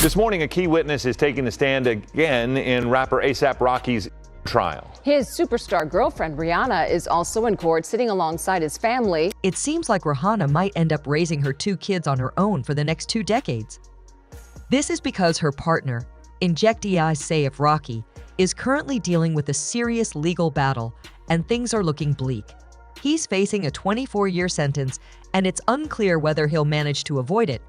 This morning, a key witness is taking the stand again in rapper A$AP Rocky's trial. His superstar girlfriend, Rihanna, is also in court, sitting alongside his family. It seems like Rihanna might end up raising her 2 kids on her own for the next 2 decades. This is because her partner, Azealia Rocky, is currently dealing with a serious legal battle, and things are looking bleak. He's facing a 24-year sentence, and it's unclear whether he'll manage to avoid it.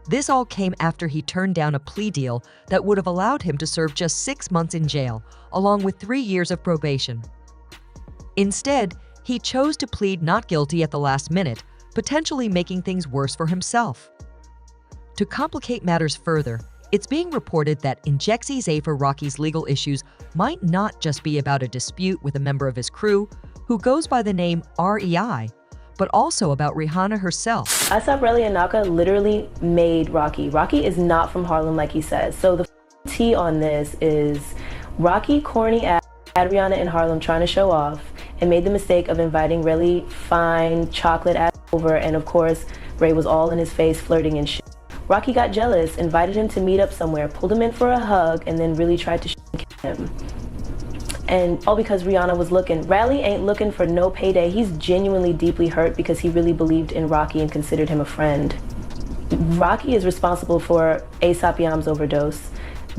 This all came after he turned down a plea deal that would have allowed him to serve just 6 months in jail, along with 3 years of probation. Instead, he chose to plead not guilty at the last minute, potentially making things worse for himself. To complicate matters further, it's being reported that Azealia Rocky's legal issues might not just be about a dispute with a member of his crew, who goes by the name REI, but also about Rihanna herself. A$AP, Relli, and Naka literally made Rocky. Rocky is not from Harlem like he says. So the tea on this is Rocky corny ass had Rihanna in Harlem trying to show off and made the mistake of inviting really fine chocolate ass over, and of course Ray was all in his face flirting and shit. Rocky got jealous, invited him to meet up somewhere, pulled him in for a hug, and then really tried to kill him. And all because Rihanna was looking. Relli ain't looking for no payday. He's genuinely deeply hurt because he really believed in Rocky and considered him a friend. Rocky is responsible for A$AP Yam's overdose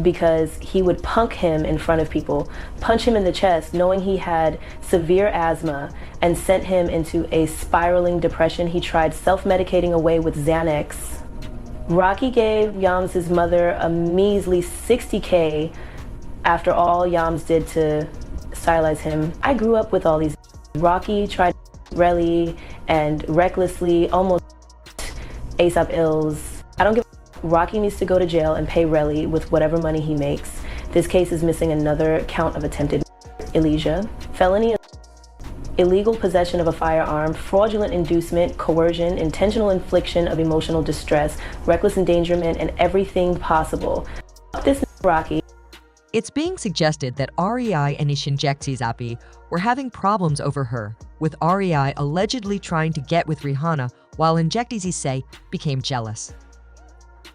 because he would punk him in front of people, punch him in the chest knowing he had severe asthma, and sent him into a spiraling depression. He tried self-medicating away with Xanax. Rocky gave Yams' mother a measly $60K after all Yams did to stylize him. I grew up with all these. Rocky tried Relli and recklessly almost A$AP Ills. I don't give a. Rocky needs to go to jail and pay Relli with whatever money he makes. This case is missing another count of attempted Elijah. Felony, illegal possession of a firearm, fraudulent inducement, coercion, intentional infliction of emotional distress, reckless endangerment, and everything possible. This Rocky. It's being suggested that REI and Azealia were having problems over her, with REI allegedly trying to get with Rihanna while Azealia became jealous.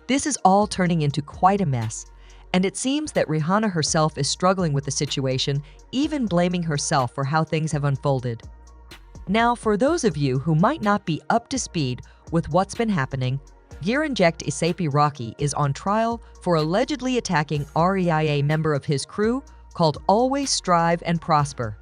This is all turning into quite a mess, and it seems that Rihanna herself is struggling with the situation, even blaming herself for how things have unfolded. Now, for those of you who might not be up to speed with what's been happening, A$AP Rocky is on trial for allegedly attacking REI, a member of his crew called Always Strive and Prosper.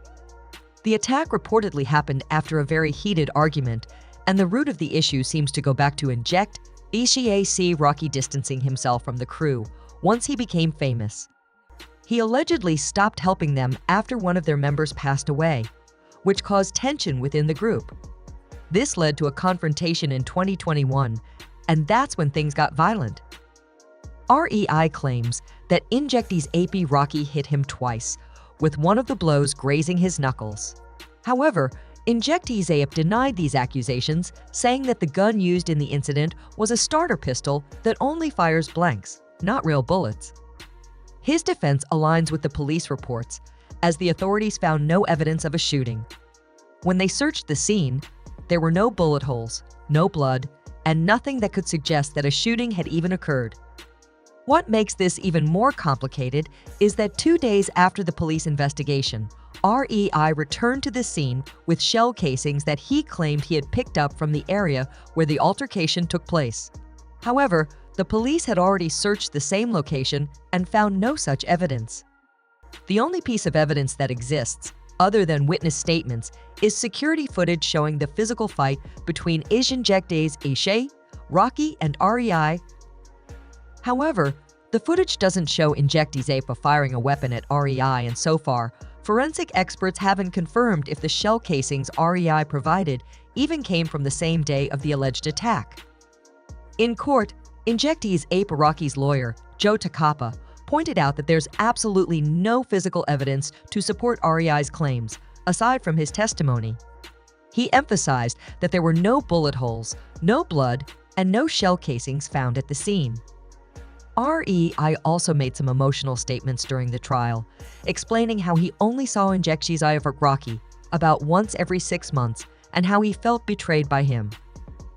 The attack reportedly happened after a very heated argument, and the root of the issue seems to go back to A$AP Rocky distancing himself from the crew once he became famous. He allegedly stopped helping them after one of their members passed away, which caused tension within the group. This led to a confrontation in 2021, and that's when things got violent. REI claims that A$AP Rocky hit him twice, with one of the blows grazing his knuckles. However, A$AP denied these accusations, saying that the gun used in the incident was a starter pistol that only fires blanks, not real bullets. His defense aligns with the police reports, as the authorities found no evidence of a shooting. When they searched the scene, there were no bullet holes, no blood, and nothing that could suggest that a shooting had even occurred. What makes this even more complicated is that 2 days after the police investigation, REI returned to the scene with shell casings that he claimed he had picked up from the area where the altercation took place. However, the police had already searched the same location and found no such evidence. The only piece of evidence that exists, other than witness statements, is security footage showing the physical fight between A$AP Rocky, and REI. However, the footage doesn't show A$AP firing a weapon at REI, and so far, forensic experts haven't confirmed if the shell casings REI provided even came from the same day of the alleged attack. In court, A$AP Rocky's lawyer, Joe Takapa, pointed out that there's absolutely no physical evidence to support REI's claims, aside from his testimony. He emphasized that there were no bullet holes, no blood, and no shell casings found at the scene. REI also made some emotional statements during the trial, explaining how he only saw Azealia Rocky about once every 6 months and how he felt betrayed by him.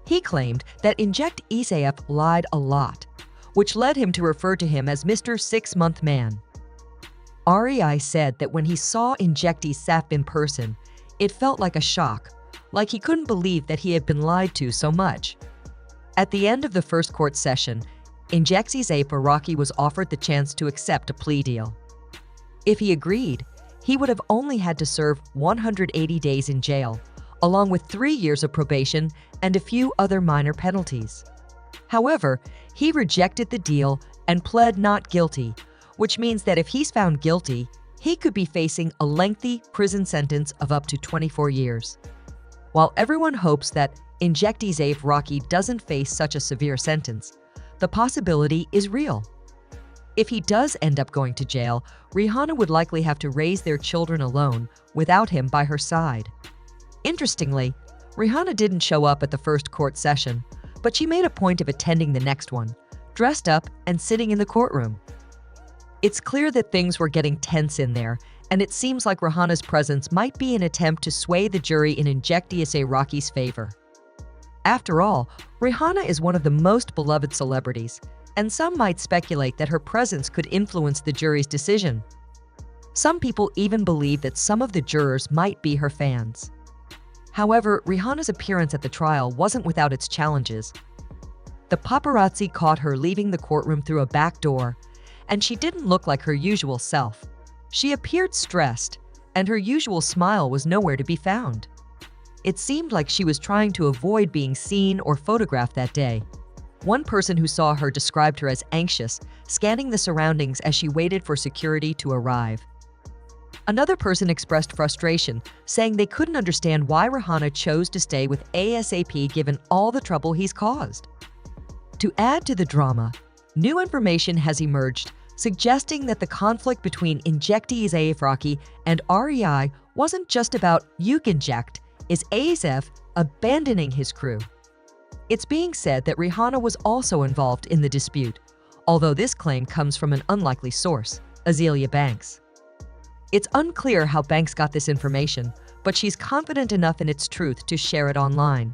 He claimed that Azealia lied a lot, which led him to refer to him as Mr. 6-Month Man. REI said that when he saw injectee Sap in person, it felt like a shock, like he couldn't believe that he had been lied to so much. At the end of the first court session, injectee's ape Rocky was offered the chance to accept a plea deal. If he agreed, he would have only had to serve 180 days in jail, along with 3 years of probation and a few other minor penalties. However, he rejected the deal and pled not guilty, which means that if he's found guilty, he could be facing a lengthy prison sentence of up to 24 years. While everyone hopes that injectee's ape Rocky doesn't face such a severe sentence, the possibility is real. If he does end up going to jail, Rihanna would likely have to raise their children alone without him by her side. Interestingly, Rihanna didn't show up at the first court session, but she made a point of attending the next one, dressed up and sitting in the courtroom. It's clear that things were getting tense in there, and it seems like Rihanna's presence might be an attempt to sway the jury in injectee Rocky's favor. After all, Rihanna is one of the most beloved celebrities, and some might speculate that her presence could influence the jury's decision. Some people even believe that some of the jurors might be her fans. However, Rihanna's appearance at the trial wasn't without its challenges. The paparazzi caught her leaving the courtroom through a back door, and she didn't look like her usual self. She appeared stressed, and her usual smile was nowhere to be found. It seemed like she was trying to avoid being seen or photographed that day. One person who saw her described her as anxious, scanning the surroundings as she waited for security to arrive. Another person expressed frustration, saying they couldn't understand why Rihanna chose to stay with ASAP given all the trouble he's caused. To add to the drama, new information has emerged suggesting that the conflict between injectee's AF Rocky and REI wasn't just about "you inject," is ASF abandoning his crew. It's being said that Rihanna was also involved in the dispute, although this claim comes from an unlikely source, Azealia Banks. It's unclear how Banks got this information, but she's confident enough in its truth to share it online.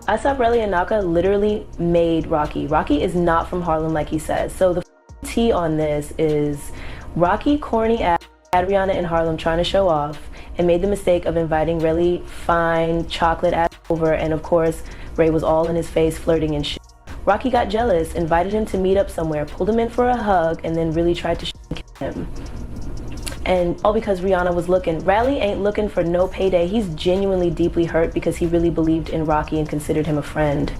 Asap, Relli, and Naka literally made Rocky. Rocky is not from Harlem like he says. So the tea on this is Rocky corny had Rihanna in Harlem trying to show off and made the mistake of inviting Relli fine chocolate ass over, and of course Ray was all in his face flirting and shit. Rocky got jealous, invited him to meet up somewhere, pulled him in for a hug, and then really tried to kill him. And all because Rihanna was looking. Relli ain't looking for no payday. He's genuinely deeply hurt because he really believed in Rocky and considered him a friend.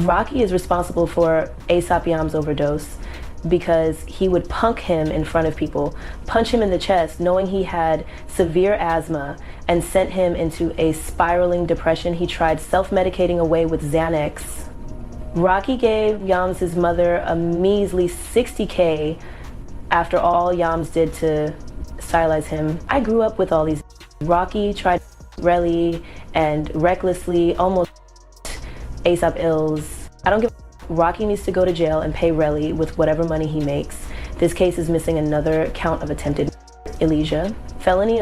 Rocky is responsible for A$AP Yam's overdose because he would punk him in front of people, punch him in the chest knowing he had severe asthma, and sent him into a spiraling depression. He tried self-medicating away with Xanax. Rocky gave Yams' mother a measly $60K after all Yams did to stylize him. I grew up with all these. Rocky tried Relli and recklessly almost A$AP Ills. I don't give a. Rocky needs to go to jail and pay Relli with whatever money he makes. This case is missing another count of attempted Elijah, felony,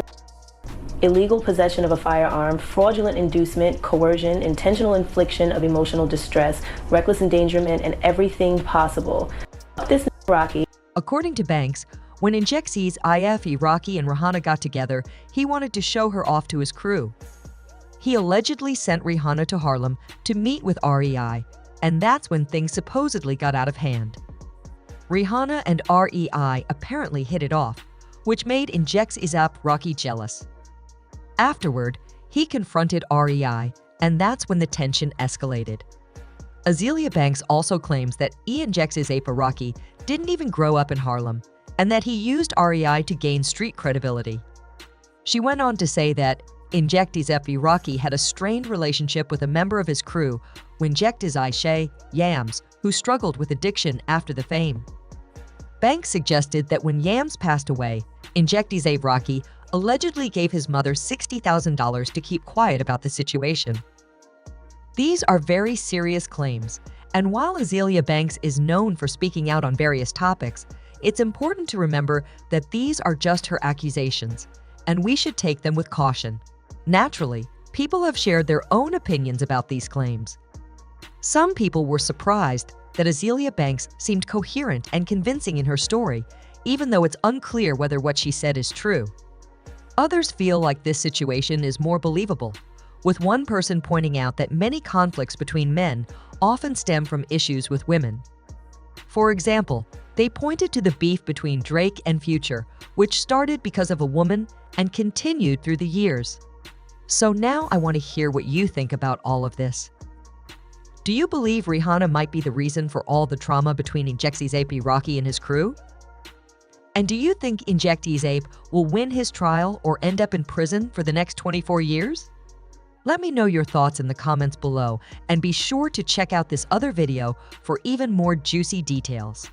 illegal possession of a firearm, fraudulent inducement, coercion, intentional infliction of emotional distress, reckless endangerment, and everything possible. This Rocky. According to Banks, when injectees IFE Rocky and Rihanna got together, he wanted to show her off to his crew. He allegedly sent Rihanna to Harlem to meet with REI, and that's when things supposedly got out of hand. Rihanna and REI apparently hit it off, which made injectee's ASAP Rocky jealous. Afterward, he confronted REI, and that's when the tension escalated. Azealia Banks also claims that injectee's ASAP Rocky didn't even grow up in Harlem, and that he used REI to gain street credibility. She went on to say that injectee's ASAP Rocky had a strained relationship with a member of his crew, injectee's Aisha Yams, who struggled with addiction after the fame. Banks suggested that when Yams passed away, injectee's ASAP Rocky allegedly gave his mother $60,000 to keep quiet about the situation. These are very serious claims, and while Azealia Banks is known for speaking out on various topics, it's important to remember that these are just her accusations, and we should take them with caution. Naturally, people have shared their own opinions about these claims. Some people were surprised that Azealia Banks seemed coherent and convincing in her story, even though it's unclear whether what she said is true. Others feel like this situation is more believable, with one person pointing out that many conflicts between men often stem from issues with women. For example, they pointed to the beef between Drake and Future, which started because of a woman and continued through the years. So now I want to hear what you think about all of this. Do you believe Rihanna might be the reason for all the trauma between Injectie's AP Rocky and his crew? And do you think Injectie's Ape will win his trial or end up in prison for the next 24 years? Let me know your thoughts in the comments below, and be sure to check out this other video for even more juicy details.